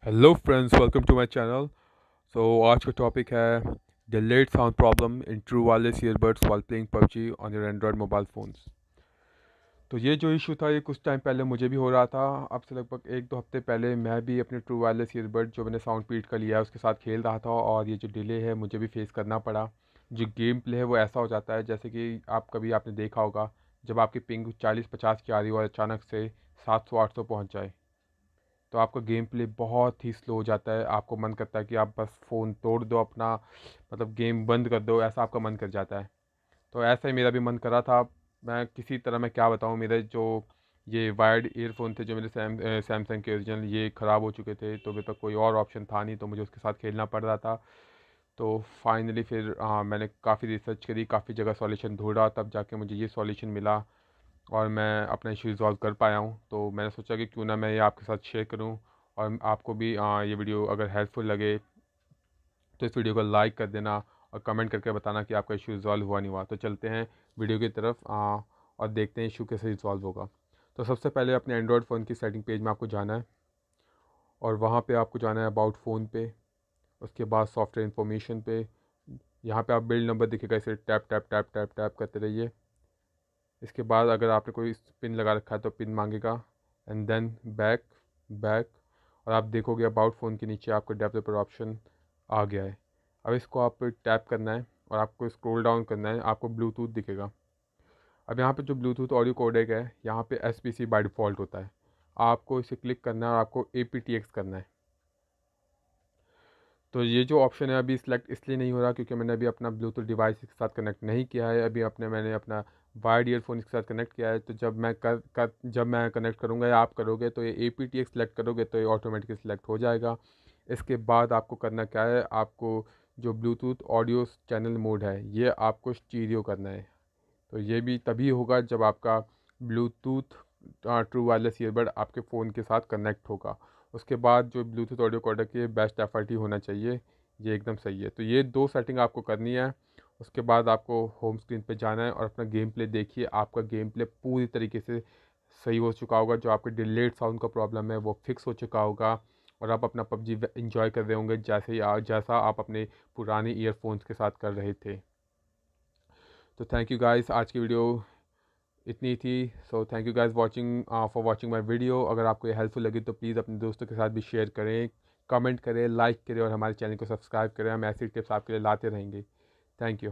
Hello friends, welcome to my channel. आज का topic है delayed sound problem in true wireless earbuds while playing PUBG on your Android mobile phones. तो ये जो issue था ये कुछ टाइम पहले मुझे भी हो रहा था। अब से लगभग एक दो हफ्ते पहले मैं भी अपने ट्रू वायरलेस ईयरबड जो मैंने साउंड पीट का लिया है उसके साथ खेल रहा था और ये जो डिले है मुझे भी फेस करना पड़ा। जो गेम प्ले है वो ऐसा हो जाता है जैसे कि आपने देखा होगा, जब आपकी पिंग 40-50 की आ रही हो और अचानक से 700-800 पहुँच जाए तो आपका गेम प्ले बहुत ही स्लो हो जाता है। आपको मन करता है कि आप बस फ़ोन तोड़ दो अपना, मतलब गेम बंद कर दो, ऐसा आपका मन कर जाता है। तो ऐसा ही मेरा भी मन कर रहा था। मैं किसी तरह मैं क्या बताऊँ, मेरे जो ये वायर्ड ईयरफोन थे जो मेरे सैमसंग के ओरिजिनल, ये ख़राब हो चुके थे तो मेरे पास कोई और ऑप्शन था नहीं, तो मुझे उसके साथ खेलना पड़ रहा था। तो फाइनली फिर मैंने काफ़ी रिसर्च करी, काफ़ी जगह सॉल्यूशन ढूंढा, तब जाके मुझे ये सॉल्यूशन मिला और मैं अपना इशू रिज़ॉल्व कर पाया हूँ। तो मैंने सोचा कि क्यों ना मैं ये आपके साथ शेयर करूँ और आपको भी ये वीडियो अगर हेल्पफुल लगे तो इस वीडियो को लाइक कर देना और कमेंट करके बताना कि आपका इशू रिज़ॉल्व हुआ नहीं हुआ। तो चलते हैं वीडियो की तरफ और देखते हैं इशू कैसे रिज़ॉल्व होगा। तो सबसे पहले अपने एंड्रॉयड फ़ोन की सेटिंग पेज में आपको जाना है और वहाँ पे आपको जाना है अबाउट फ़ोन पे। उसके बाद सॉफ्टवेयर इन्फॉर्मेशन पे, यहाँ पे आप बिल्ड नंबर दिखेगा, इसे tap tap tap tap tap करते रहिए। इसके बाद अगर आपने कोई पिन लगा रखा है तो पिन मांगेगा एंड देन बैक बैक, और आप देखोगे अबाउट फ़ोन के नीचे आपको डेवलपर ऑप्शन आ गया है। अब इसको आप टैप करना है और आपको स्क्रॉल डाउन करना है, आपको ब्लूटूथ दिखेगा। अब यहाँ पे जो ब्लूटूथ ऑडियो कोडेक है यहाँ पे SPC बाय डिफ़ॉल्ट होता है। आपको इसे क्लिक करना है और आपको APTX करना है। तो ये जो ऑप्शन है अभी सिलेक्ट इसलिए नहीं हो रहा क्योंकि मैंने अभी अपना ब्लूटूथ डिवाइस इसके साथ कनेक्ट नहीं किया है। अभी मैंने अपना वायर्ड ईयरफोन इसके साथ कनेक्ट किया है। तो जब मैं कनेक्ट करूँगा या आप करोगे तो ये APTX सेलेक्ट करोगे तो ये ऑटोमेटिकली सिलेक्ट हो जाएगा। इसके बाद आपको करना क्या है, आपको जो ब्लूटूथ ऑडियो चैनल मोड है ये आपको स्टीरियो करना है। तो ये भी तभी होगा जब आपका ब्लूटूथ ट्रू वायरलेस ईयरबड आपके फ़ोन के साथ कनेक्ट होगा। उसके बाद जो ब्लूटूथ ऑडियो कोडेक के बेस्ट एफर्ट ही होना चाहिए, ये एकदम सही है। तो ये दो सेटिंग आपको करनी है। उसके बाद आपको होम स्क्रीन पे जाना है और अपना गेम प्ले देखिए। आपका गेम प्ले पूरी तरीके से सही हो चुका होगा, जो आपके डिलेड साउंड का प्रॉब्लम है वो फिक्स हो चुका होगा और आप अपना पबजी इंजॉय कर रहे होंगे जैसा आप अपने पुराने ईयरफोन्स के साथ कर रहे थे। तो थैंक यू गाइस, आज की वीडियो इतनी थी। So thank you guys watching for watching my video. अगर आपको ये हेल्पफुल लगी तो प्लीज़ अपने दोस्तों के साथ भी शेयर करें, कमेंट करें, लाइक करें और हमारे चैनल को सब्सक्राइब करें। हम ऐसी टिप्स आपके लिए लाते रहेंगे। Thank you.